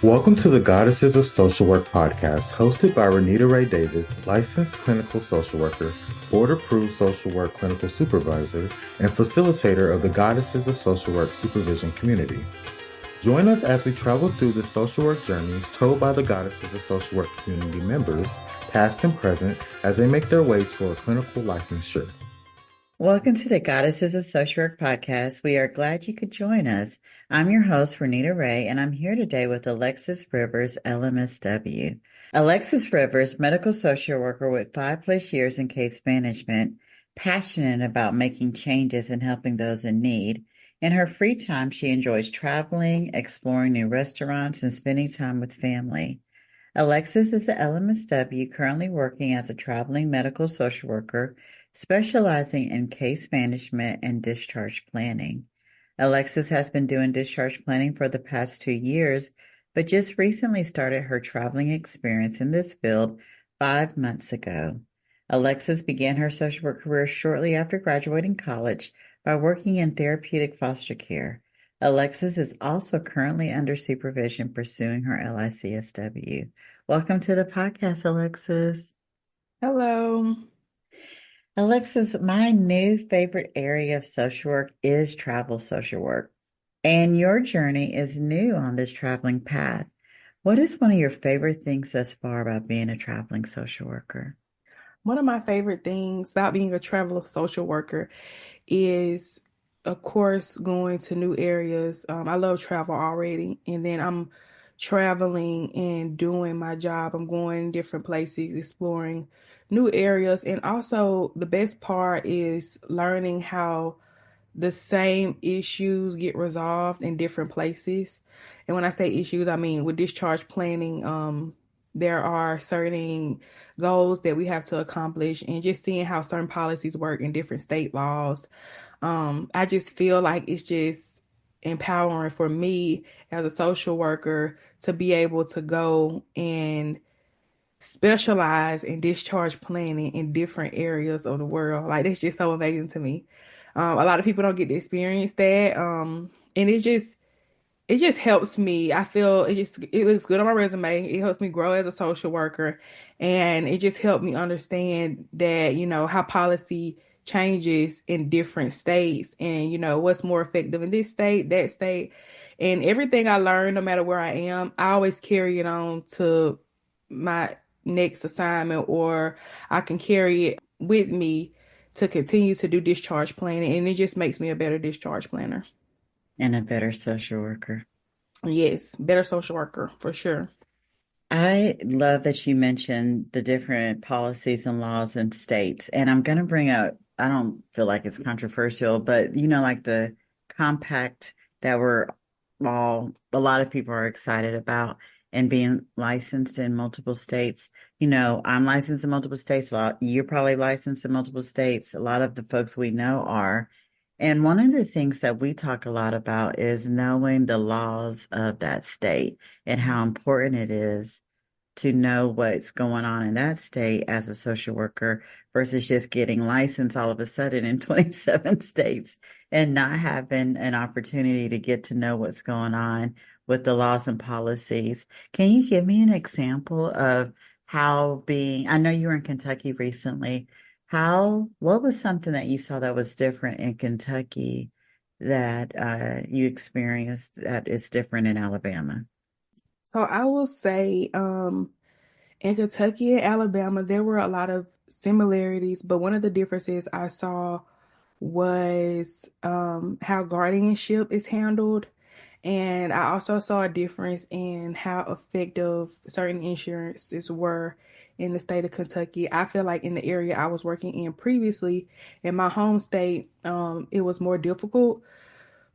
Welcome to the Goddesses of Social Work podcast, hosted by Renita Davis, licensed clinical social worker, board-approved social work clinical supervisor, and facilitator of the Goddesses of Social Work supervision community. Join us as we travel through the social work journeys told by the Goddesses of Social Work community members, past and present, as they make their way toward clinical licensure. Welcome to the Goddesses of Social Work podcast. We are glad you could join us. I'm your host, Renita Ray, and I'm here today with Alexis Rivers, LMSW. Alexis Rivers, medical social worker with 5+ years in case management, passionate about making changes and helping those in need. In her free time, she enjoys traveling, exploring new restaurants, and spending time with family. Alexis is the LMSW, currently working as a traveling medical social worker, specializing in case management and discharge planning. Alexis has been doing discharge planning for the past 2 years, but just recently started her traveling experience in this field 5 months ago. Alexis began her social work career shortly after graduating college by working in therapeutic foster care. Alexis is also currently under supervision pursuing her LICSW. Welcome to the podcast, Alexis. Hello. Alexis, my new favorite area of social work is travel social work, and your journey is new on this traveling path. What is one of your favorite things thus far about being a traveling social worker? One of my favorite things about being a travel social worker is, of course, going to new areas. I love travel already, and then I'm traveling and doing my job. I'm going different places, exploring new areas, and also the best part is learning how the same issues get resolved in different places. And when I say issues, I mean with discharge planning, there are certain goals that we have to accomplish, and just seeing how certain policies work in different state laws. I just feel like it's just empowering for me as a social worker to be able to go and specialize in discharge planning in different areas of the world. Like, that's just so amazing to me. A lot of people don't get to experience that. And it just helps me. I feel it looks good on my resume. It helps me grow as a social worker. And it just helped me understand that, how policy changes in different states and, what's more effective in this state, that state. And everything I learn, no matter where I am, I always carry it on to my next assignment, or I can carry it with me to continue to do discharge planning. And it just makes me a better discharge planner. And a better social worker. Yes, better social worker for sure. I love that you mentioned the different policies and laws in states. And I'm going to bring up, I don't feel like it's controversial, but like the compact that a lot of people are excited about and being licensed in multiple states. I'm licensed in multiple states. You're probably licensed in multiple states. A lot of the folks we know are. And one of the things that we talk a lot about is knowing the laws of that state and how important it is to know what's going on in that state as a social worker versus just getting licensed all of a sudden in 27 states and not having an opportunity to get to know what's going on with the laws and policies. Can you give me an example of I know you were in Kentucky recently. What was something that you saw that was different in Kentucky that you experienced that is different in Alabama? So I will say, in Kentucky and Alabama, there were a lot of similarities, but one of the differences I saw was how guardianship is handled. And I also saw a difference in how effective certain insurances were in the state of Kentucky. I feel like in the area I was working in previously, in my home state, it was more difficult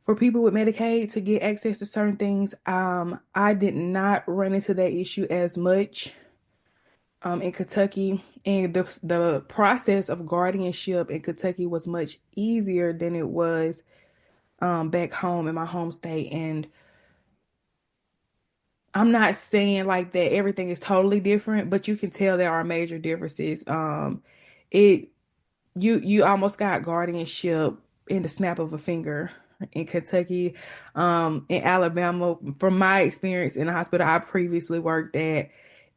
for people with Medicaid to get access to certain things. I did not run into that issue as much in Kentucky, and the process of guardianship in Kentucky was much easier than it was back home in my home state. And I'm not saying like that everything is totally different, but you can tell there are major differences. It you almost got guardianship in the snap of a finger. in Kentucky, in Alabama. From my experience in the hospital I previously worked at,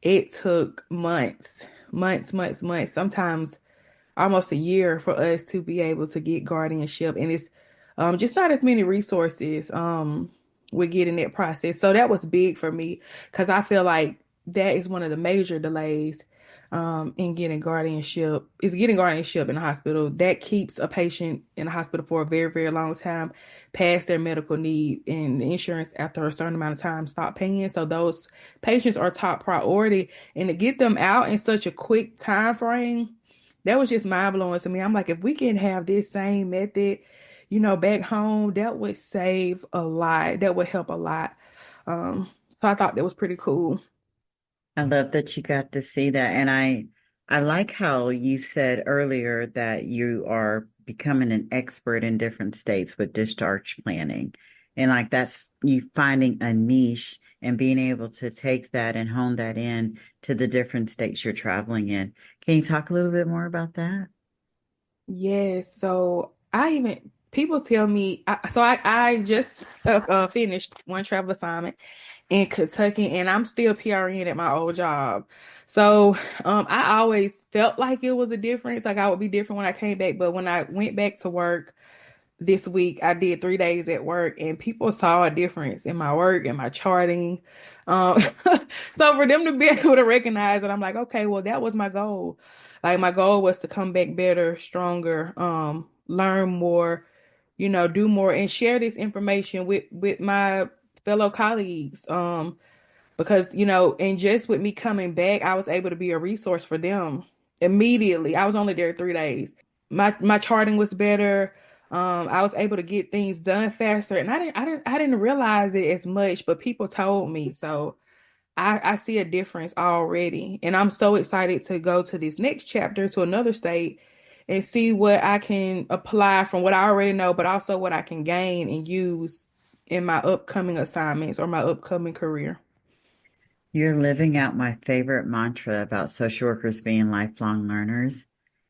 it took months, sometimes almost a year for us to be able to get guardianship. And it's just not as many resources with getting that process. So that was big for me because I feel like that is one of the major delays in getting guardianship in the hospital. That keeps a patient in the hospital for a very, very long time past their medical need, and the insurance after a certain amount of time stop paying. So those patients are top priority. And to get them out in such a quick time frame, that was just mind blowing to me. I'm like, if we can have this same method, back home, that would save a lot. That would help a lot. So I thought that was pretty cool. I love that you got to see that. And I like how you said earlier that you are becoming an expert in different states with discharge planning. And like that's you finding a niche and being able to take that and hone that in to the different states you're traveling in. Can you talk a little bit more about that? Yes. So people tell me, I just finished one travel assignment in Kentucky, and I'm still PRN at my old job. So I always felt like it was a difference, like I would be different when I came back. But when I went back to work this week, I did 3 days at work, and people saw a difference in my work and my charting. So for them to be able to recognize it, I'm like, okay, well, that was my goal. Like my goal was to come back better, stronger, learn more, do more, and share this information with my fellow colleagues. Because and just with me coming back, I was able to be a resource for them immediately. I was only there 3 days. My charting was better. I was able to get things done faster, and I didn't realize it as much, but people told me. So I see a difference already, and I'm so excited to go to this next chapter to another state and see what I can apply from what I already know, but also what I can gain and use in my upcoming assignments or my upcoming career. You're living out my favorite mantra about social workers being lifelong learners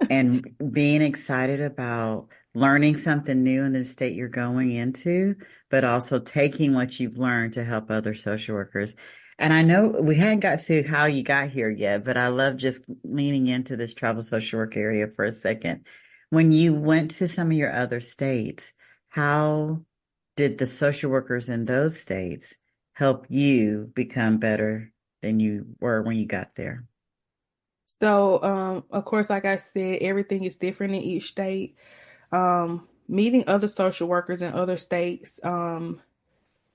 and being excited about learning something new in the state you're going into, but also taking what you've learned to help other social workers. And I know we hadn't got to how you got here yet, but I love just leaning into this travel social work area for a second. When you went to some of your other states, how did the social workers in those states help you become better than you were when you got there? So, of course, like I said, everything is different in each state. Meeting other social workers in other states,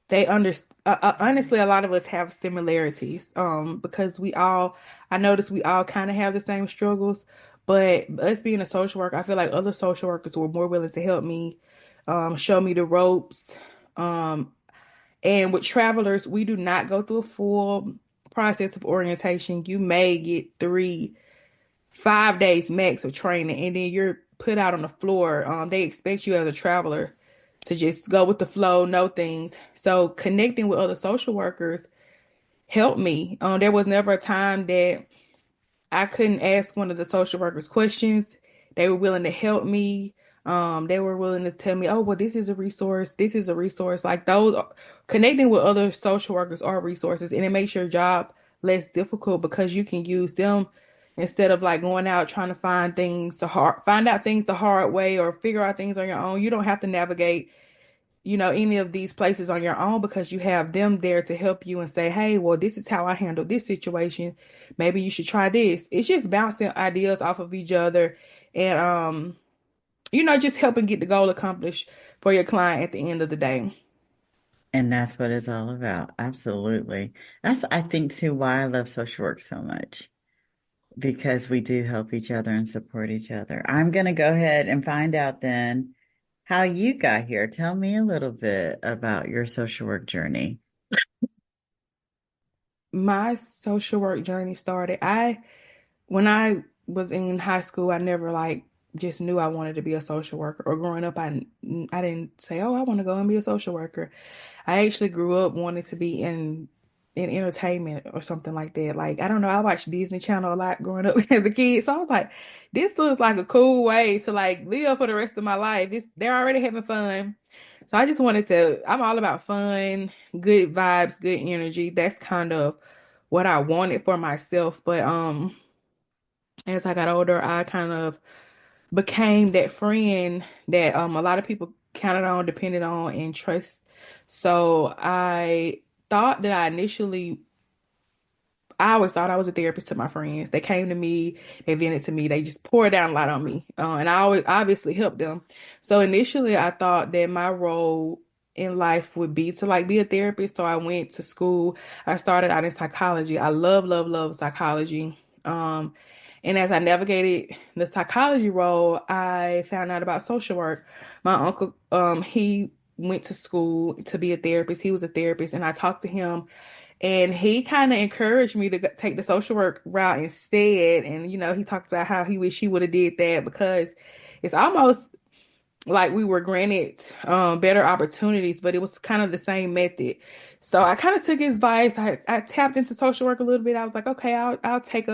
they honestly, a lot of us have similarities. Because I noticed we all kind of have the same struggles, but us being a social worker, I feel like other social workers were more willing to help me, show me the ropes. Um, and with travelers, we do not go through a full process of orientation. You may get 5 days max of training, and then you're put out on the floor. They expect you as a traveler to just go with the flow, know things. So connecting with other social workers helped me. There was never a time that I couldn't ask one of the social workers questions. They were willing to help me. They were willing to tell me, oh, well, this is a resource. This is a resource. Like those, connecting with other social workers are resources, and it makes your job less difficult because you can use them instead of like going out trying to find out things the hard way or figure out things on your own. You don't have to navigate any of these places on your own because you have them there to help you and say, hey, well, this is how I handle this situation. Maybe you should try this. It's just bouncing ideas off of each other and, just helping get the goal accomplished for your client at the end of the day. And that's what it's all about. Absolutely. That's, I think, too, why I love social work so much, because we do help each other and support each other. I'm going to go ahead and find out then how you got here. Tell me a little bit about your social work journey. My social work journey started, when I was in high school, I never like just knew I wanted to be a social worker. Or growing up, I didn't say, "Oh, I want to go and be a social worker." I actually grew up wanting to be in entertainment or something like that. Like I don't know, I watched Disney Channel a lot growing up as a kid, so I was like, "This looks like a cool way to like live for the rest of my life." They're already having fun. So I just wanted to, I'm all about fun, good vibes, good energy. That's kind of what I wanted for myself. But as I got older, I kind of became that friend that a lot of people counted on, depended on, and trust. So I thought that I always thought I was a therapist to my friends. They came to me, they vented to me, they just poured down a lot on me. And I always obviously helped them. So initially I thought that my role in life would be to like be a therapist. So I went to school. I started out in psychology. I love, love, love psychology. Um, and as I navigated the psychology role, I found out about social work. My uncle, he went to school to be a therapist. He was a therapist, and I talked to him and he kind of encouraged me to take the social work route instead. And, he talked about how he wish he would have did that because it's almost like we were granted better opportunities, but it was kind of the same method. So I kind of took his advice. I tapped into social work a little bit. I was like, okay, I'll take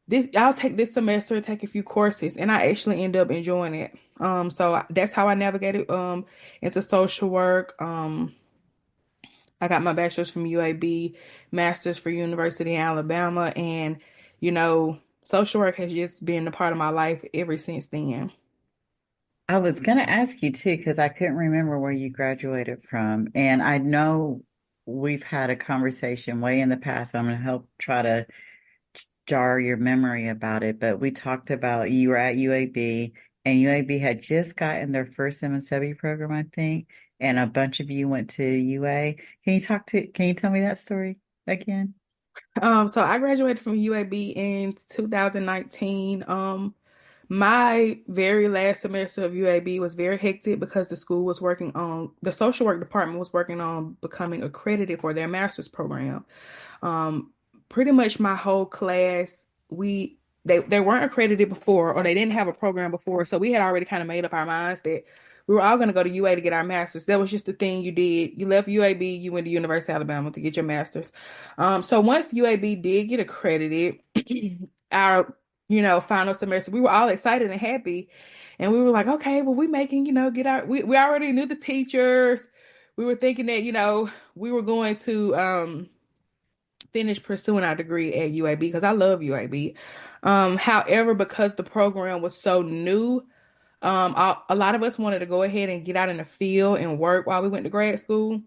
this semester and take a few courses, and I actually end up enjoying it. So that's how I navigated into social work. I got my bachelor's from UAB, master's for University of Alabama, and social work has just been a part of my life ever since then. I was going to ask you too, because I couldn't remember where you graduated from. And I know we've had a conversation way in the past. I'm going to help try to jar your memory about it. But we talked about you were at UAB, and UAB had just gotten their first MSW program, I think. And a bunch of you went to UA. Can you tell me that story again? So I graduated from UAB in 2019. My very last semester of UAB was very hectic because the social work department was working on becoming accredited for their master's program. Um, Pretty much my whole class, they weren't accredited before, or they didn't have a program before, so we had already kind of made up our minds that we were all going to go to UA to get our masters. That was just the thing you did. You left UAB, you went to University of Alabama to get your masters. So once UAB did get accredited, our final semester, we were all excited and happy, and we were like, okay, well, we making get our we already knew the teachers. We were thinking that we were going to finish pursuing our degree at UAB because I love UAB. However, because the program was so new, a lot of us wanted to go ahead and get out in the field and work while we went to grad school.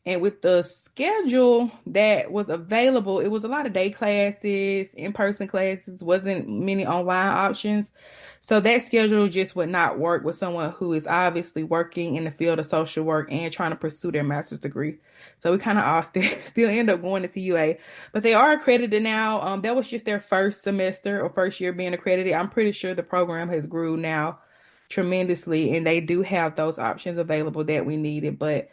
And with the schedule that was available, it was a lot of day classes, in-person classes, wasn't many online options. So that schedule just would not work with someone who is obviously working in the field of social work and trying to pursue their master's degree. So we kind of all still end up going into UA, but they are accredited now. That was just their first semester or first year being accredited. I'm pretty sure the program has grew now tremendously, and they do have those options available that we needed. But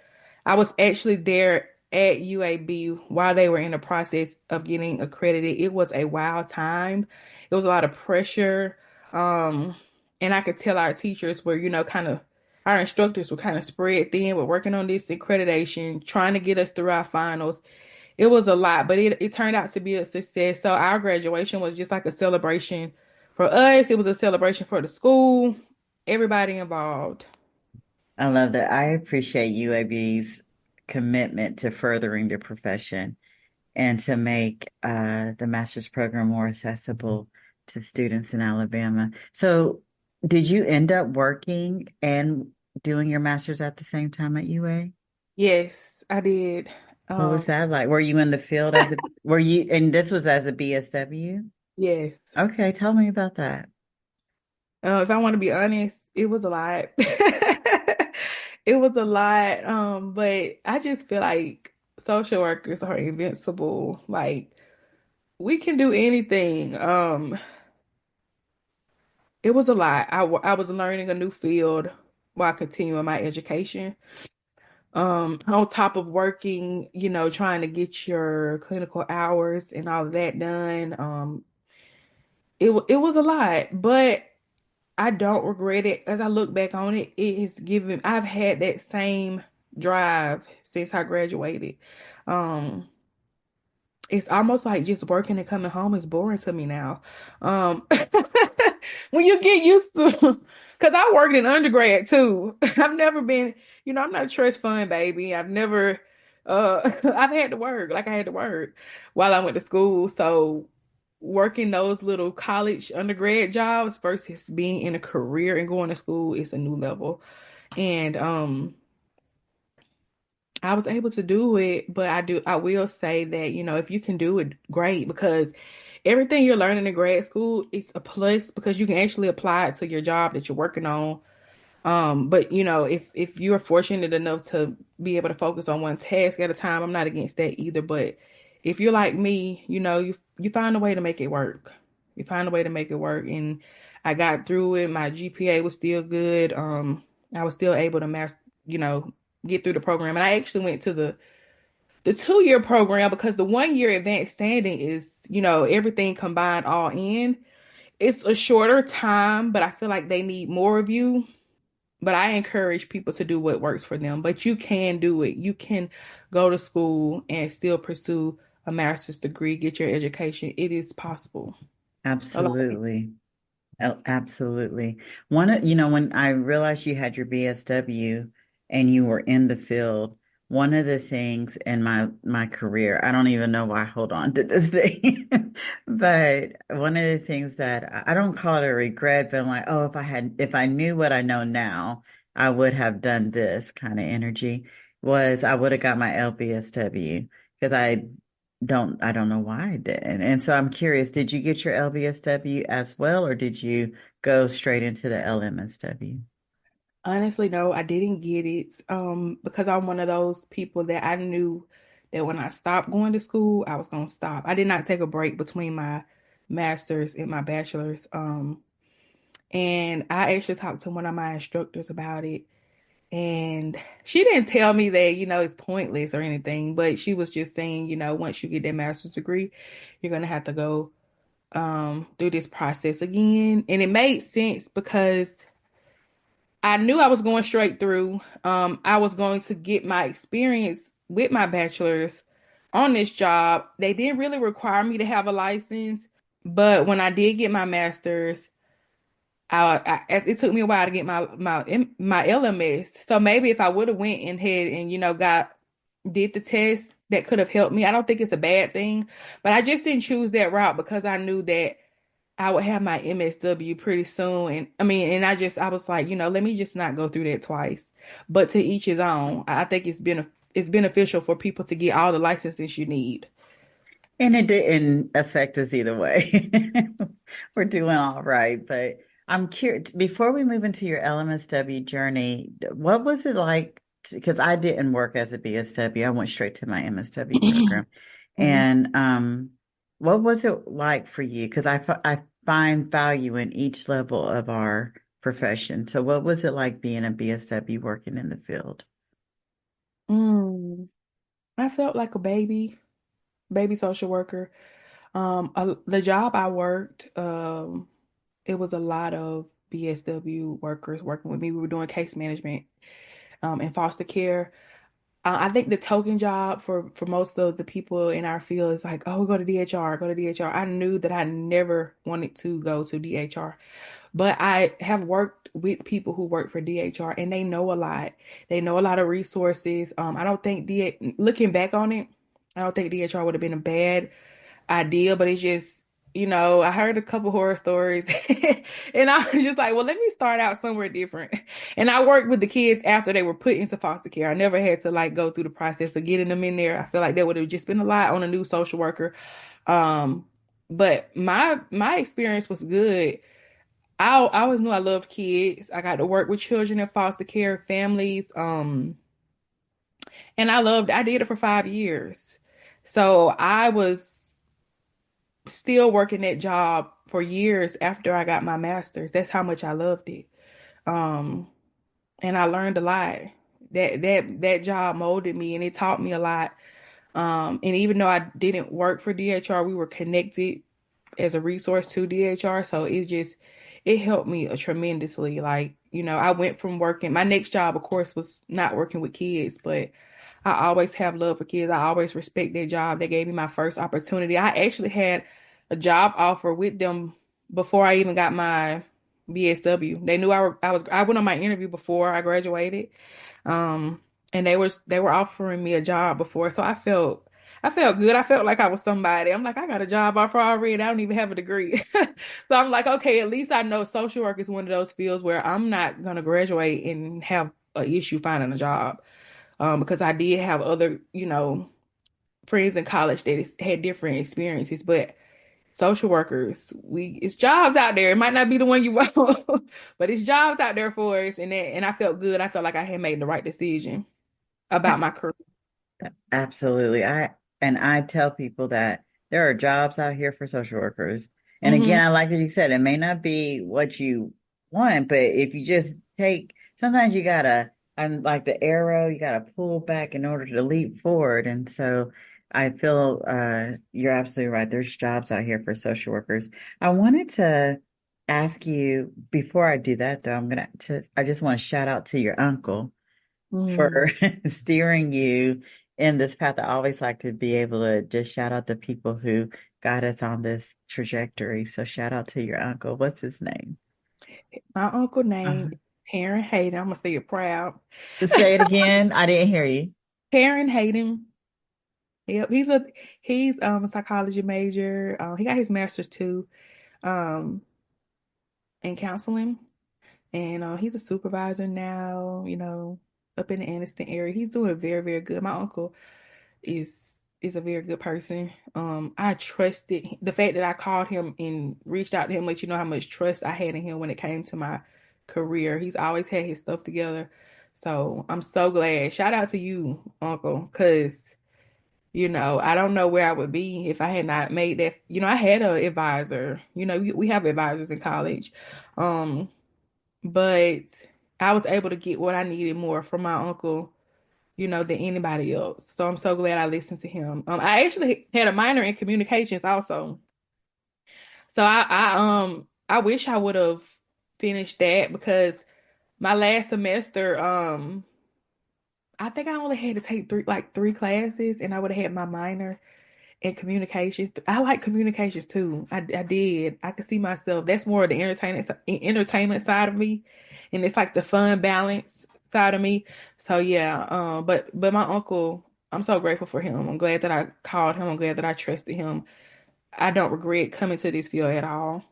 I was actually there at UAB while they were in the process of getting accredited. It was a wild time. It was a lot of pressure. Um, and I could tell our teachers were, our instructors were kind of spread thin with working on this accreditation, trying to get us through our finals. It was a lot, but it turned out to be a success. So our graduation was just like a celebration for us. It was a celebration for the school, everybody involved. I love that. I appreciate UAB's commitment to furthering their profession and to make the master's program more accessible to students in Alabama. So, did you end up working and doing your master's at the same time at UA? Yes, I did. What was Um, that like? Were you in the field were you, and this was as a BSW? yes. Okay, tell me about that. If I want to be honest, it was a lot. It was a lot. But I just feel like social workers are invincible. Like we can do anything. It was a lot. I was learning a new field while continuing my education. On top of working, trying to get your clinical hours and all of that done. It was a lot, but I don't regret it. As I look back on it, I've had that same drive since I graduated. Um, it's almost like just working and coming home is boring to me now. Um, when you get used to, because I worked in undergrad too. I've never been, I'm not a trust fund baby. I've never, I've had to work. Like I had to work while I went to school. So working those little college undergrad jobs versus being in a career and going to school is a new level. And I was able to do it, but I will say that, if you can do it, great, because everything you're learning in grad school is a plus because you can actually apply it to your job that you're working on. But if you're fortunate enough to be able to focus on one task at a time, I'm not against that either. But if you're like me, you find a way to make it work. You find a way to make it work. And I got through it. My GPA was still good. I was still able to you know, get through the program. And I actually went to the 2-year program because the 1 year advanced standing is, everything combined all in. It's a shorter time, but I feel like they need more of you. But I encourage people to do what works for them. But you can do it. You can go to school and still pursue a master's degree, get your education. It is possible. A lot of people. Absolutely. Oh, absolutely. When I realized you had your BSW and you were in the field, one of the things in my career, I don't even know why I hold on to this thing, but one of the things that I don't call it a regret, but I'm like, oh, if I knew what I know now, I would have done this kind of energy, was I would have got my LBSW because I don't know why I didn't. And so I'm curious, did you get your LBSW as well, or did you go straight into the LMSW? Honestly, no, I didn't get it. Because I'm one of those people that I knew that when I stopped going to school, I was gonna stop. I did not take a break between my master's and my bachelor's. And I actually talked to one of my instructors about it. And she didn't tell me that, it's pointless or anything, but she was just saying, once you get that master's degree, you're gonna have to go through this process again. And it made sense because I knew I was going straight through. I was going to get my experience with my bachelor's on this job. They didn't really require me to have a license, but when I did get my master's, it took me a while to get my LMS. So maybe if I would have went and had and did the test, that could have helped me. I don't think it's a bad thing, but I just didn't choose that route because I knew that I would have my MSW pretty soon. And I mean, I was like, let me just not go through that twice. But to each his own. I think it's beneficial for people to get all the licenses you need. And it didn't affect us either way. We're doing all right. But I'm curious, before we move into your LMSW journey, what was it like? Because I didn't work as a BSW, I went straight to my MSW program. Mhm. And what was it like for you? Because I find value in each level of our profession. So, what was it like being a BSW working in the field? Mm. I felt like a baby social worker. The job I worked, it was a lot of BSW workers working with me. We were doing case management, in foster care. I think the token job for most of the people in our field is like, oh, go to DHR, go to DHR. I knew that I never wanted to go to DHR, but I have worked with people who work for DHR and they know a lot. They know a lot of resources. I don't think looking back on it, I don't think DHR would have been a bad idea, but it's just, I heard a couple horror stories and I was just like, well, let me start out somewhere different. And I worked with the kids after they were put into foster care. I never had to like go through the process of getting them in there. I feel like that would have just been a lot on a new social worker. Um, but my experience was good. I always knew I loved kids. I got to work with children in foster care families. And I did it for 5 years. So I was still working that job for years after I got my master's. That's how much I loved it. Um, and I learned a lot. That job molded me and it taught me a lot. And even though I didn't work for DHR, we were connected as a resource to DHR. So it helped me tremendously. Like, I went from working, my next job, of course, was not working with kids, but I always have love for kids. I always respect their job. They gave me my first opportunity. I actually had a job offer with them before I even got my BSW. They knew I went on my interview before I graduated. Um, and they were offering me a job before, so I felt good. I felt like I was somebody. I'm like, I got a job offer already. I don't even have a degree. So I'm like, okay, at least I know social work is one of those fields where I'm not gonna graduate and have an issue finding a job. Because I did have other, friends in college that had different experiences, but social workers, it's jobs out there. It might not be the one you want, but it's jobs out there for us. And I felt good. I felt like I had made the right decision about my career. Absolutely. I tell people that there are jobs out here for social workers. And Hmm. again, I like that you said it may not be what you want, but if you just take sometimes you gotta I'm like the arrow, you gotta pull back in order to leap forward. And so I feel you're absolutely right. There's jobs out here for social workers. I wanted to ask you before I do that though, I just want to shout out to your uncle Mm. for steering you in this path. I always like to be able to just shout out the people who got us on this trajectory. So shout out to your uncle. What's his name? My uncle name Uh, is Karen Hayden. I'm gonna say it proud. say it again. I didn't hear you. Karen Hayden. Yep, he's a psychology major. He got his master's too, um, in counseling. And he's a supervisor now, up in the Anniston area. He's doing very, very good. My uncle is a very good person. I trusted the fact that I called him and reached out to him, let you know how much trust I had in him when it came to my career. He's always had his stuff together. So I'm so glad. Shout out to you, Uncle, because I don't know where I would be if I had not made that. I had an advisor. We have advisors in college. Um, but I was able to get what I needed more from my uncle, than anybody else. So I'm so glad I listened to him. I actually had a minor in communications also. So I wish I would have finished that because my last semester, I think I only had to take three classes and I would have had my minor in communications. I like communications too. I did. I could see myself. That's more of the entertainment side of me, and it's like the fun balance side of me. So yeah. But my uncle, I'm so grateful for him. I'm glad that I called him. I'm glad that I trusted him. I don't regret coming to this field at all.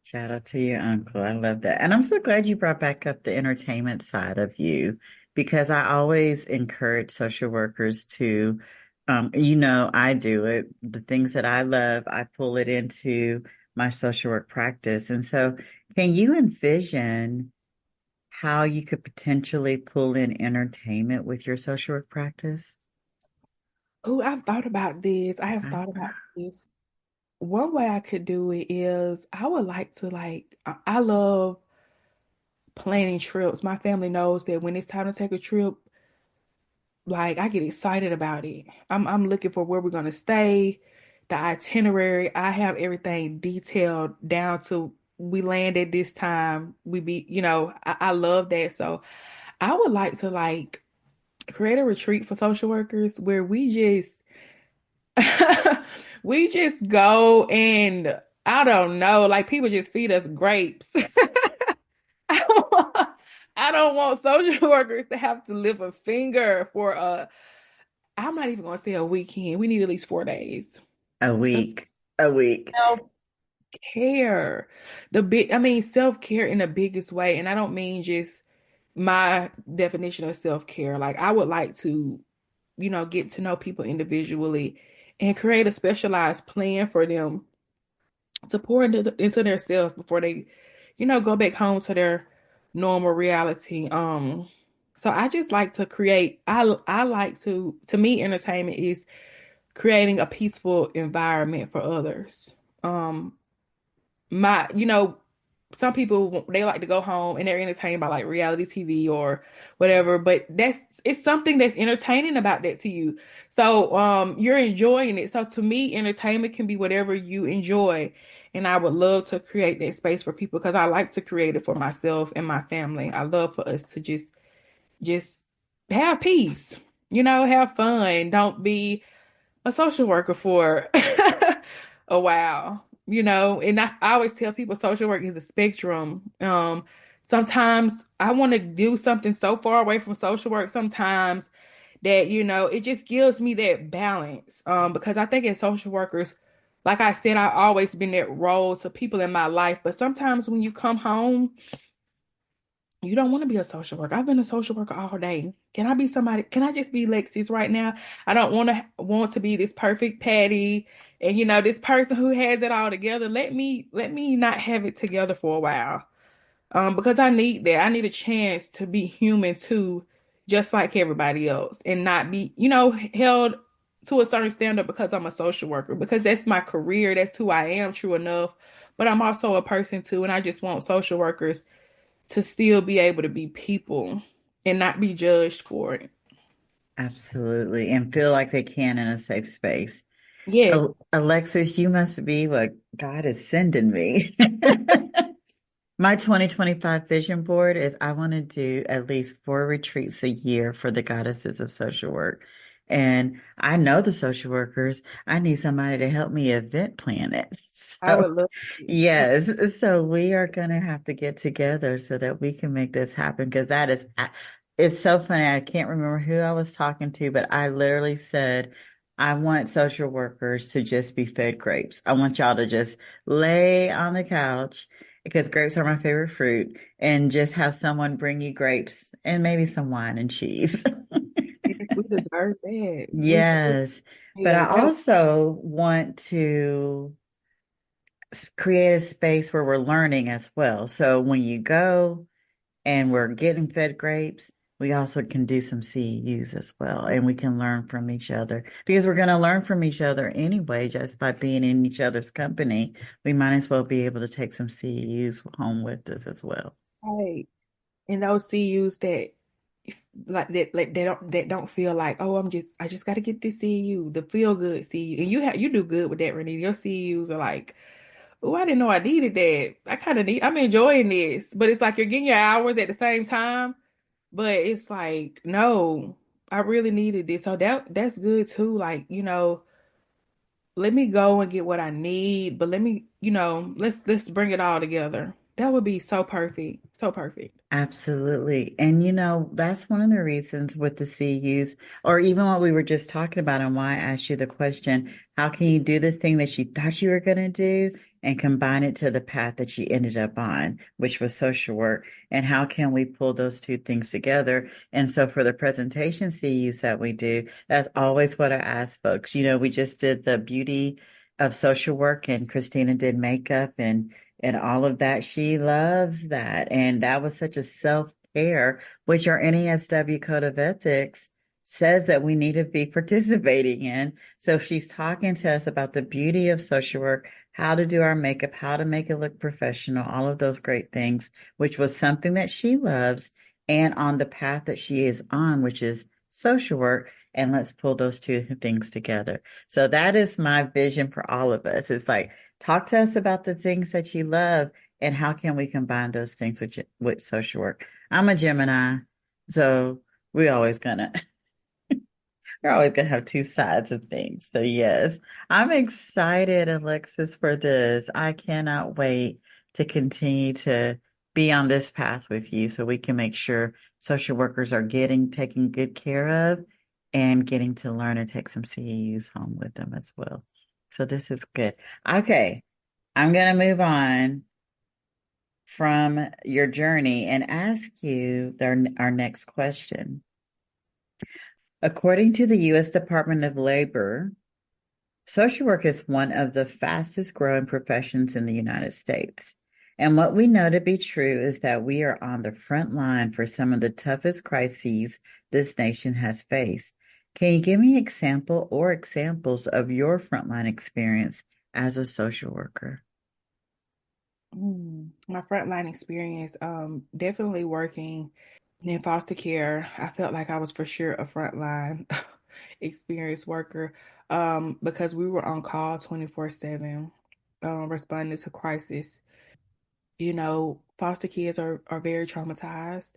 Shout out to your uncle. I love that. And I'm so glad you brought back up the entertainment side of you because I always encourage social workers to, I do it. The things that I love, I pull it into my social work practice. And so, can you envision how you could potentially pull in entertainment with your social work practice? Oh, I've thought about this. I have Uh, thought about this. One way I could do it is I would like to I love planning trips. My family knows that when it's time to take a trip, like I get excited about it. I'm looking for where we're gonna stay, the itinerary. I have everything detailed down to we land at this time. I love that. So I would like to create a retreat for social workers where we just we just go and I don't know, like people just feed us grapes. I don't want, I don't want social workers to have to lift a finger for I'm not even gonna say a weekend. We need at least 4 days. a week, a week. Self-care. I mean, self-care in the biggest way. And I don't mean just my definition of self-care. Like I would like to, get to know people individually and create a specialized plan for them to pour into themselves before they, go back home to their normal reality. So I just like to create. I like to me, entertainment is creating a peaceful environment for others. My, some people they like to go home and they're entertained by like reality TV or whatever, but it's something that's entertaining about that to you. So you're enjoying it. So to me, entertainment can be whatever you enjoy. And I would love to create that space for people because I like to create it for myself and my family. I love for us to just have peace, have fun. Don't be a social worker for a while. And I always tell people social work is a spectrum. Sometimes I want to do something so far away from social work sometimes that, it just gives me that balance. Because I think as social workers, like I said, I've always been that role to people in my life. But sometimes when you come home, you don't want to be a social worker. I've been a social worker all day. Can I be somebody? Can I just be Lexis right now? I don't want to be this perfect Patty and this person who has it all together. Let me not have it together for a while. Because I need that. I need a chance to be human too, just like everybody else, and not be, held to a certain standard because I'm a social worker, because that's my career, that's who I am, true enough. But I'm also a person too, and I just want social workers to still be able to be people and not be judged for it. Absolutely. And feel like they can in a safe space. Yeah, Alexis, you must be what God is sending me. My 2025 vision board is I want to do at least 4 retreats a year for the goddesses of social work. And I know the social workers. I need somebody to help me event plan it. I So, would love to. yes. So we are going to have to get together so that we can make this happen because it's so funny. I can't remember who I was talking to, but I literally said, I want social workers to just be fed grapes. I want y'all to just lay on the couch because grapes are my favorite fruit, and just have someone bring you grapes and maybe some wine and cheese. Yes, we deserve that. We do. Yes. But Yeah, I also want to create a space where we're learning as well. So when you go and we're getting fed grapes, we also can do some CEUs as well. And we can learn from each other because we're going to learn from each other anyway, just by being in each other's company. We might as well be able to take some CEUs home with us as well. right. And those CUs that like they don't feel like, oh, I just got to get this CU, the feel good CU. And you do good with that, Renita. Your CUs are like, oh, I didn't know I needed that. I'm enjoying this. But it's like you're getting your hours at the same time. But it's like, no, I really needed this. So that's good too. Like, let me go and get what I need, but let's bring it all together. That would be so perfect. So perfect. Absolutely. And that's one of the reasons with the CUs, or even what we were just talking about, and why I asked you the question, how can you do the thing that you thought you were going to do and combine it to the path that you ended up on, which was social work? And how can we pull those two things together? And so for the presentation CUs that we do, that's always what I ask folks. We just did the beauty of social work, and Christina did makeup and all of that. She loves that. And that was such a self-care, which our NASW Code of Ethics says that we need to be participating in. So she's talking to us about the beauty of social work, how to do our makeup, how to make it look professional, all of those great things, which was something that she loves and on the path that she is on, which is social work. And let's pull those two things together. So that is my vision for all of us. It's like, talk to us about the things that you love and how can we combine those things with social work. I'm a Gemini, so we always gonna we're always gonna have two sides of things. So yes, I'm excited, Alexis, for this. I cannot wait to continue to be on this path with you so we can make sure social workers are getting taken good care of and getting to learn and take some CEUs home with them as well. So this is good. Okay. I'm going to move on from your journey and ask you our next question. According to the U.S. Department of Labor, social work is one of the fastest growing professions in the United States. And what we know to be true is that we are on the front line for some of the toughest crises this nation has faced. Can you give me an example or examples of your frontline experience as a social worker? My frontline experience, definitely working in foster care. I felt like I was for sure a frontline experienced worker, because we were on call 24/7, responding to crisis. Foster kids are very traumatized.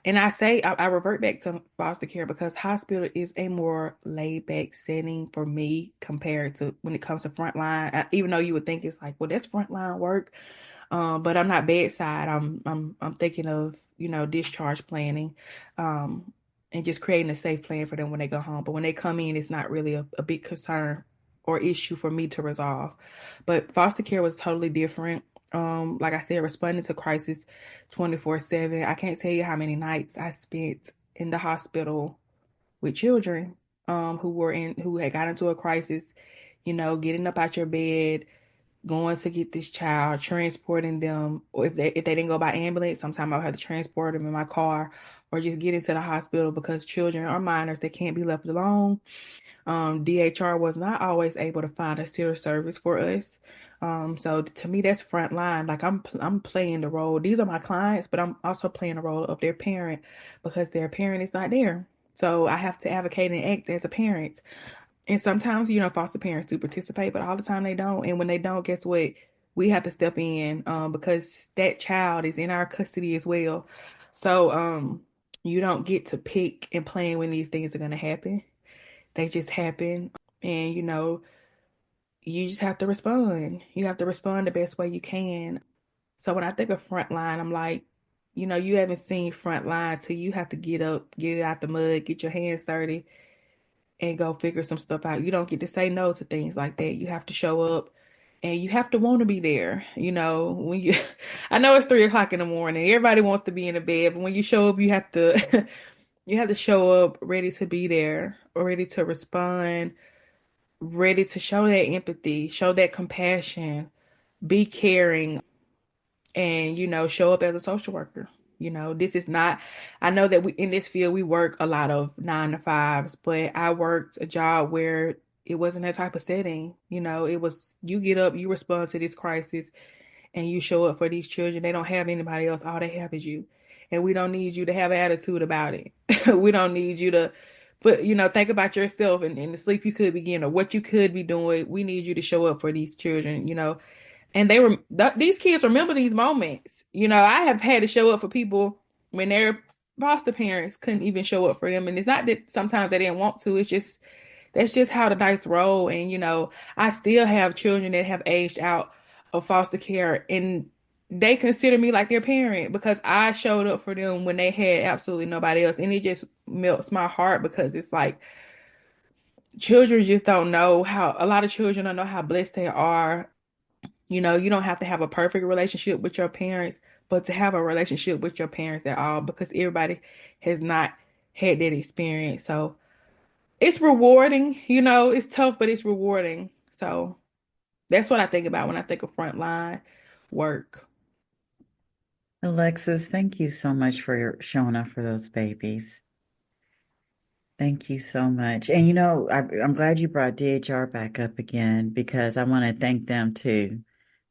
And I revert back to foster care because hospital is a more laid back setting for me compared to when it comes to frontline. Even though you would think it's like, well, that's frontline work. But I'm not bedside. I'm thinking of, discharge planning, and just creating a safe plan for them when they go home. But when they come in, it's not really a big concern or issue for me to resolve. But foster care was totally different. Like I said, responding to crisis 24/7. I can't tell you how many nights I spent in the hospital with children who had got into a crisis, getting up out your bed, going to get this child, transporting them, or if they didn't go by ambulance, sometimes I'll have to transport them in my car or just get into the hospital because children are minors, they can't be left alone. DHR was not always able to find a sitter service for us. So to me, that's front line. Like I'm playing the role. These are my clients, but I'm also playing the role of their parent because their parent is not there. So I have to advocate and act as a parent. And sometimes, foster parents do participate, but all the time they don't. And when they don't, guess what? We have to step in because that child is in our custody as well. So you don't get to pick and plan when these things are going to happen. They just happen. And, you just have to respond. You have to respond the best way you can. So when I think of frontline, I'm like, you haven't seen frontline till you have to get up, get it out the mud, get your hands dirty and go figure some stuff out. You don't get to say no to things like that. You have to show up and you have to want to be there. When you, I know it's 3 o'clock in the morning. Everybody wants to be in the bed, but when you show up, you have to, you have to show up ready to be there, or ready to respond, ready to show that empathy, show that compassion, be caring, and show up as a social worker. This is not, I know that we in this field we work a lot of 9 to 5s, but I worked a job where it wasn't that type of setting. It was, you get up, you respond to this crisis, and you show up for these children. They don't have anybody else. All they have is you, and we don't need you to have an attitude about it. We don't need you to, but think about yourself and the sleep you could be getting or what you could be doing. We need you to show up for these children. And they were these kids remember these moments. I have had to show up for people when their foster parents couldn't even show up for them. And it's not that sometimes they didn't want to. It's just that's just how the dice roll. And I still have children that have aged out of foster care, and they consider me like their parent because I showed up for them when they had absolutely nobody else. And it just melts my heart because it's like children just don't know how, a lot of children don't know how blessed they are. You don't have to have a perfect relationship with your parents, but to have a relationship with your parents at all, because everybody has not had that experience. So it's rewarding, it's tough, but it's rewarding. So that's what I think about when I think of frontline work. Alexis, thank you so much for showing up for those babies. Thank you so much. And I'm glad you brought DHR back up again because I want to thank them too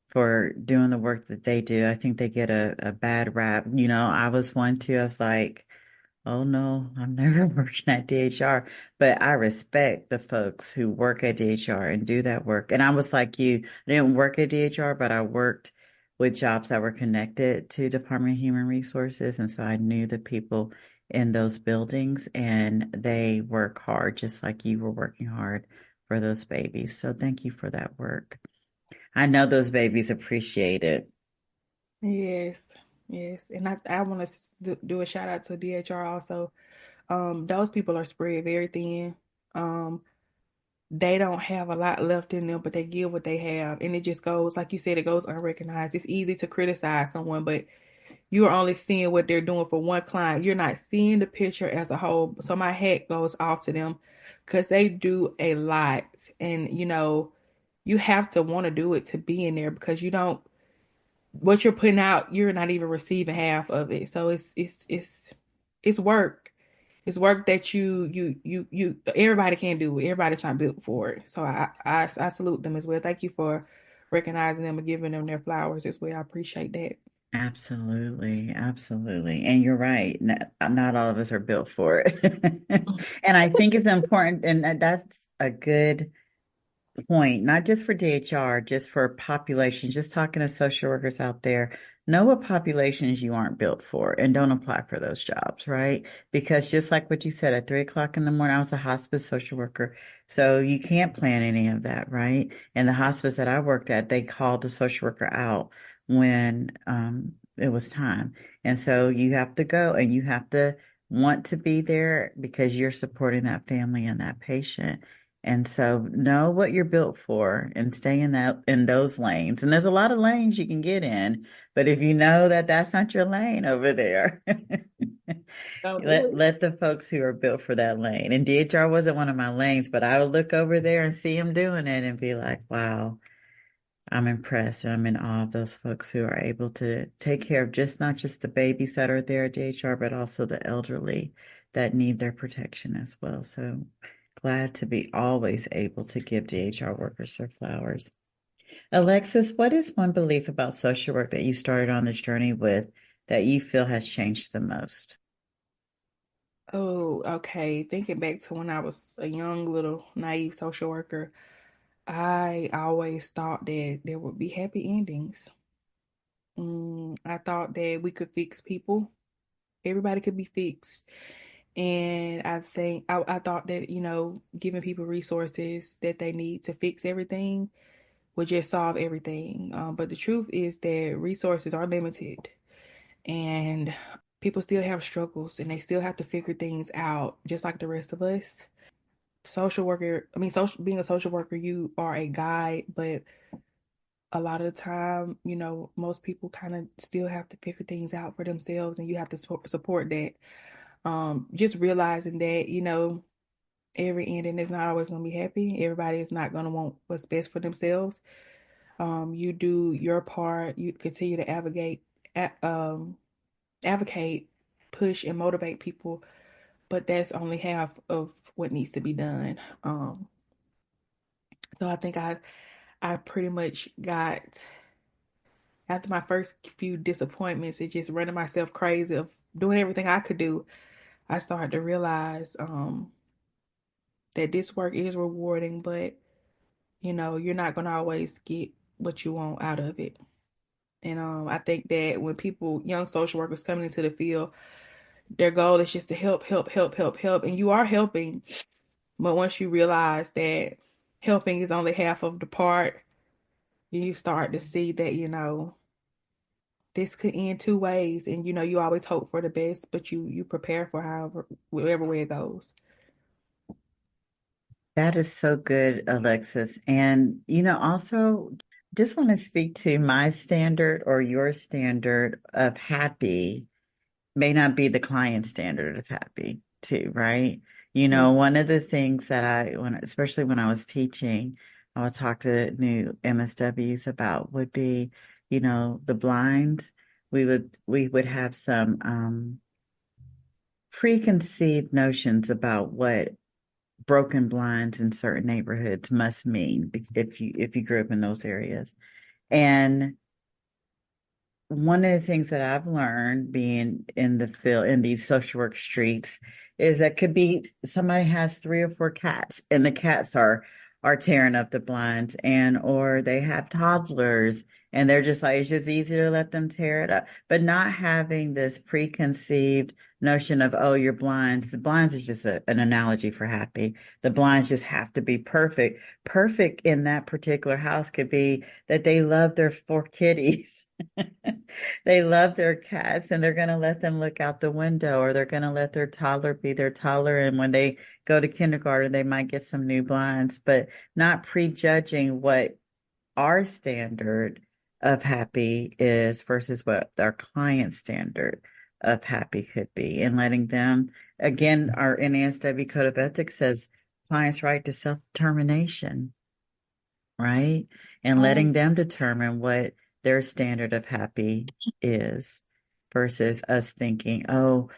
for doing the work that they do. I think they get a bad rap. I was one too. I was like, oh no, I'm never working at DHR. But I respect the folks who work at DHR and do that work. And I was like you, I didn't work at DHR, but I worked with jobs that were connected to Department of Human Resources. And so I knew the people in those buildings and they work hard, just like you were working hard for those babies. So thank you for that work. I know those babies appreciate it. Yes, yes. And I want to do a shout out to DHR also. Those people are spread very thin. Um, they don't have a lot left in them, but they give what they have. And it just goes, like you said, it goes unrecognized. It's easy to criticize someone, but you're only seeing what they're doing for one client. You're not seeing the picture as a whole. So my hat goes off to them because they do a lot. And, you have to want to do it to be in there because you don't, what you're putting out, you're not even receiving half of it. So it's work. It's work that you everybody can't do it. Everybody's not built for it. So I salute them as well. Thank you for recognizing them and giving them their flowers as well. I appreciate that. Absolutely, absolutely. And you're right. Not all of us are built for it. And I think it's important, and that's a good point, not just for DHR, just for population, just talking to social workers out there. know what populations you aren't built for and don't apply for those jobs, right? Because just like what you said, at 3 o'clock in the morning, I was a hospice social worker. So you can't plan any of that, right? And the hospice that I worked at, they called the social worker out when it was time. And so you have to go and you have to want to be there because you're supporting that family and that patient. And so know what you're built for and stay in those lanes. And there's a lot of lanes you can get in, but if you know that that's not your lane over there, Don't do let it. let the folks who are built for that lane. And DHR wasn't one of my lanes, but I would look over there and see them doing it and be like, wow, I'm impressed. And I'm in awe of those folks who are able to take care of just not just the babies that are there at DHR, but also the elderly that need their protection as well. So glad to be always able to give DHR workers their flowers. Alexis, what is one belief about social work that you started on this journey with that you feel has changed the most? Oh, okay. Thinking back to when I was a young little naive social worker, I always thought that there would be happy endings. I thought that we could fix people. Everybody could be fixed. And I think I thought that, giving people resources that they need to fix everything would just solve everything. But the truth is that resources are limited and people still have struggles and they still have to figure things out just like the rest of us. Being a social worker, you are a guide, but a lot of the time, most people kind of still have to figure things out for themselves and you have to support that. Just realizing that, every ending is not always going to be happy. Everybody is not going to want what's best for themselves. You do your part. You continue to advocate, push, and motivate people, but that's only half of what needs to be done. So I think I pretty much got after my first few disappointments, it just running myself crazy of doing everything I could do. I started to realize that this work is rewarding, but you're not gonna always get what you want out of it. And I think that when young social workers coming into the field, their goal is just to help, help, help, help, help, and you are helping. But once you realize that helping is only half of the part, you start to see that this could end two ways, and you always hope for the best, but you prepare for whatever way it goes. That is so good, Alexis. And, also just want to speak to my standard or your standard of happy may not be the client standard of happy too, right? Yeah. One of the things that especially when I was teaching, I would talk to new MSWs about would be, the blinds. We would have some preconceived notions about what broken blinds in certain neighborhoods must mean if you grew up in those areas. And one of the things that I've learned being in the field in these social work streets is that could be somebody has 3 or 4 cats and the cats are tearing up the blinds and or they have toddlers and they're just like it's just easier to let them tear it up. But not having this preconceived notion of oh your blinds. The blinds is just an analogy for happy. The blinds just have to be perfect. Perfect in that particular house could be that they love their 4 kitties. They love their cats and they're going to let them look out the window or they're going to let their toddler be their toddler. And when they go to kindergarten, they might get some new blinds, but not prejudging what our standard of happy is versus what our client standard of happy could be and letting them, again, our NASW Code of Ethics says client's right to self-determination, right? And I letting them determine what their standard of happy is versus us thinking, oh,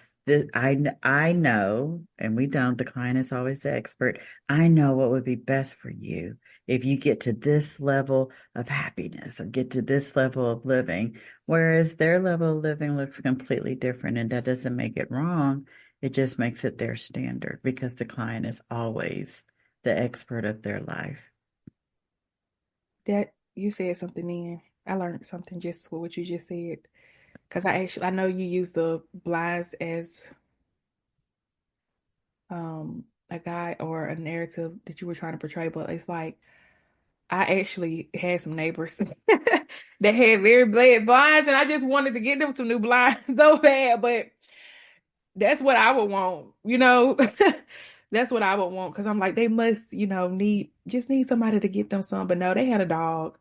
I know, and we don't, the client is always the expert. I know what would be best for you if you get to this level of happiness or get to this level of living, whereas their level of living looks completely different. And that doesn't make it wrong. It just makes it their standard because the client is always the expert of their life. that you said something in. I learned something just with what you just said. Because I know you use the blinds as a guide or a narrative that you were trying to portray, but it's like I actually had some neighbors that had very bad blinds, and I just wanted to get them some new blinds so bad. But that's what I would want, you know. That's what I would want because I'm like they must, need somebody to get them some. But no, they had a dog,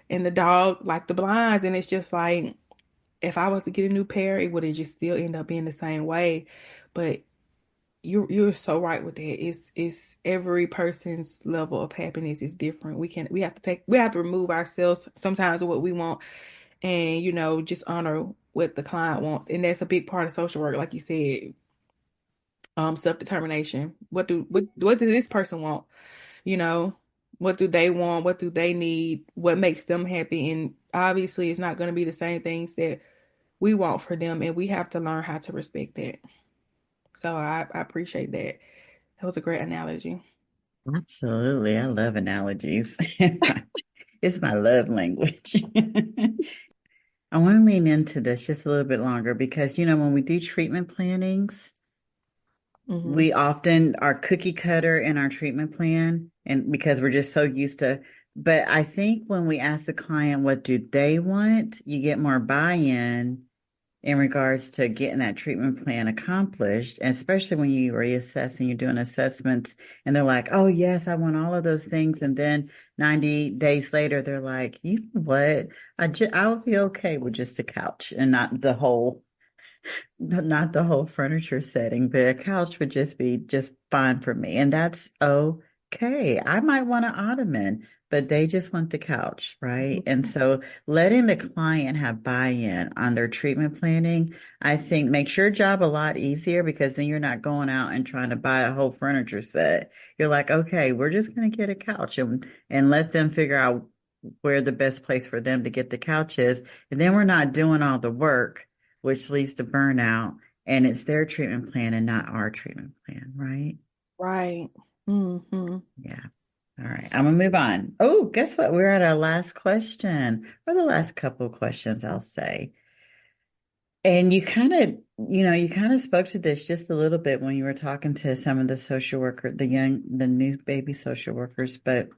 and the dog liked the blinds, and it's just like if I was to get a new pair, it would have just still end up being the same way. But you're so right with that. It's every person's level of happiness is different. We have to remove ourselves sometimes of what we want and just honor what the client wants. And that's a big part of social work, like you said. Self-determination. What does this person want? You know, what do they want? What do they need? What makes them happy? And obviously it's not going to be the same things that we want for them, and we have to learn how to respect that. So I appreciate that. That was a great analogy. Absolutely. I love analogies. It's my love language. I want to lean into this just a little bit longer because, when we do treatment plannings, Hmm. we often are cookie cutter in our treatment plan and because we're just so used to, but I think when we ask the client what do they want, you get more buy-in in regards to getting that treatment plan accomplished, and especially when you reassess and you're doing assessments and they're like, oh, yes, I want all of those things. And then 90 days later, they're like, you know what? I'll be okay with just a couch and not the whole furniture setting. The couch would just be just fine for me. And that's okay. I might want an ottoman, but they just want the couch, right? And so letting the client have buy-in on their treatment planning, I think makes your job a lot easier because then you're not going out and trying to buy a whole furniture set. You're like, okay, we're just going to get a couch and let them figure out where the best place for them to get the couch is. And then we're not doing all the work which leads to burnout. And it's their treatment plan and not our treatment plan, right? Right. Hmm. Yeah. All right. I'm gonna move on. Oh, guess what? We're at our last question, or the last couple of questions, I'll say. And you kind of spoke to this just a little bit when you were talking to some of the social worker, the new baby social workers, but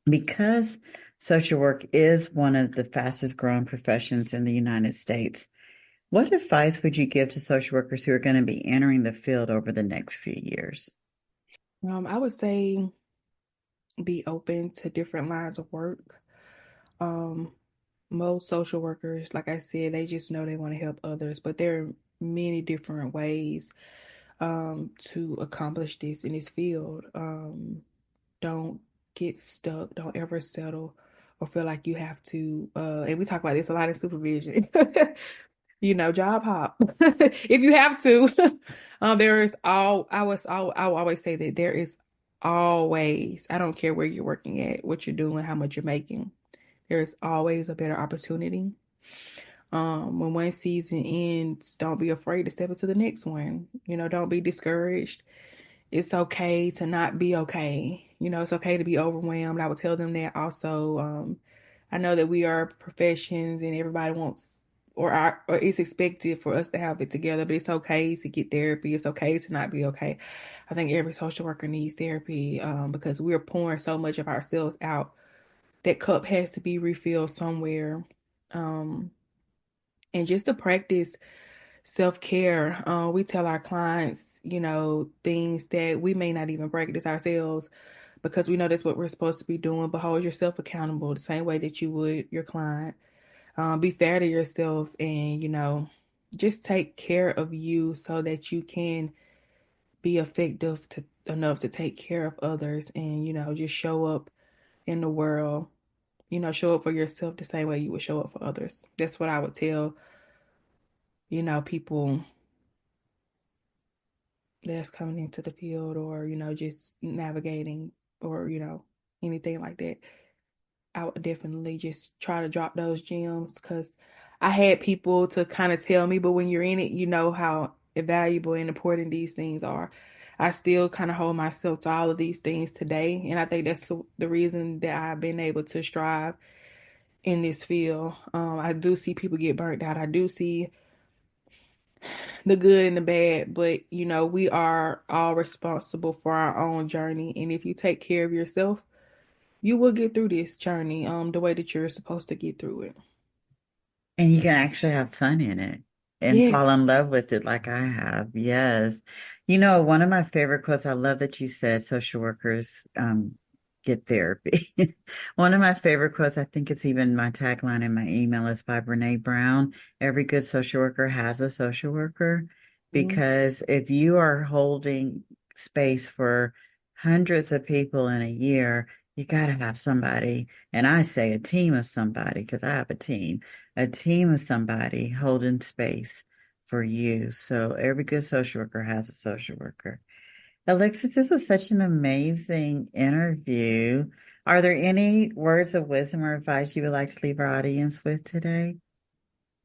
because social work is one of the fastest growing professions in the United States, what advice would you give to social workers who are going to be entering the field over the next few years? I would say be open to different lines of work. Um, Most social workers, like I said, they just know they want to help others, but there are many different ways to accomplish this in this field. Don't get stuck. Don't ever settle or feel like you have to. And we talk about this a lot in supervision. Job hop if you have to. There is all I will always say that there is always, I don't care where you're working at, what you're doing, how much you're making. There's always a better opportunity. When one season ends, don't be afraid to step into the next one. Don't be discouraged. It's okay to not be okay. It's okay to be overwhelmed. I would tell them that also. I know that we are professions and everybody wants or it's expected for us to have it together, but it's okay to get therapy. It's okay to not be okay. I think every social worker needs therapy because we're pouring so much of ourselves out. That cup has to be refilled somewhere. Um, and just to practice self-care. We tell our clients, things that we may not even practice ourselves because we know that's what we're supposed to be doing, but hold yourself accountable the same way that you would your client. Be fair to yourself and, just take care of you so that you can be effective enough to take care of others and, just show up in the world, show up for yourself the same way you would show up for others. That's what I would tell, people that's coming into the field or, just navigating or, anything like that. I would definitely just try to drop those gems because I had people to kind of tell me, but when you're in it, you know how valuable and important these things are. I still kind of hold myself to all of these things today. And I think that's the reason that I've been able to strive in this field. I do see people get burnt out. I do see the good and the bad, but we are all responsible for our own journey. And if you take care of yourself, you will get through this journey the way that you're supposed to get through it. And you can actually have fun in it and Yeah. fall in love with it like I have. Yes. One of my favorite quotes, I love that you said social workers get therapy. One of my favorite quotes, I think it's even my tagline in my email, is by Brene Brown. Every good social worker has a social worker, Mm. because if you are holding space for hundreds of people in a year, you got to have somebody, and I say a team of somebody because I have a team of somebody holding space for you. So every good social worker has a social worker. Alexis, this is such an amazing interview. Are there any words of wisdom or advice you would like to leave our audience with today?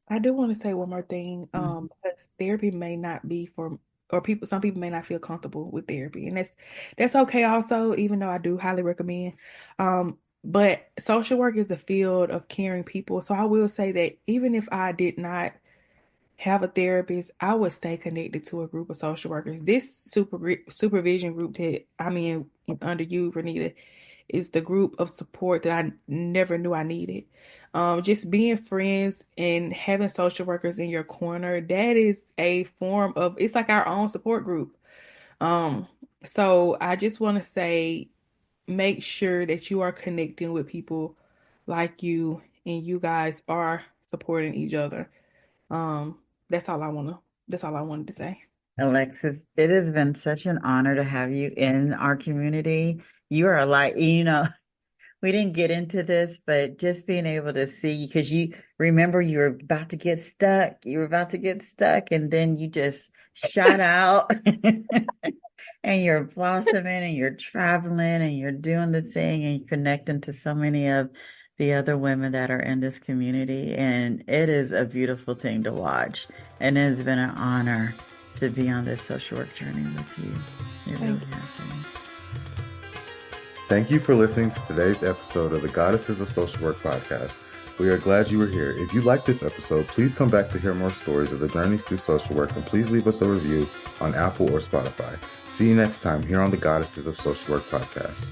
I do want to say one more thing, Mhm. because therapy may not be for, or some people may not feel comfortable with therapy, and that's okay also, even though I do highly recommend. But social work is the field of caring people. So I will say that even if I did not have a therapist, I would stay connected to a group of social workers. This supervision group that I'm in under you, Renita, is the group of support that I never knew I needed. Just being friends and having social workers in your corner, that is a form of, it's like our own support group. Um, so I just want to say, make sure that you are connecting with people like you and you guys are supporting each other. Um, that's all I that's all I wanted to say. Alexis, it has been such an honor to have you in our community. You are like, we didn't get into this, but just being able to see, because you remember you were about to get stuck, and then you just shot out and you're blossoming and you're traveling and you're doing the thing and you're connecting to so many of the other women that are in this community. And it is a beautiful thing to watch. And it has been an honor to be on this social work journey with you. It really Thank you. has been. Thank you for listening to today's episode of the Goddesses of Social Work podcast. We are glad you were here. If you liked this episode, please come back to hear more stories of the journeys through social work, and please leave us a review on Apple or Spotify. See you next time here on the Goddesses of Social Work podcast.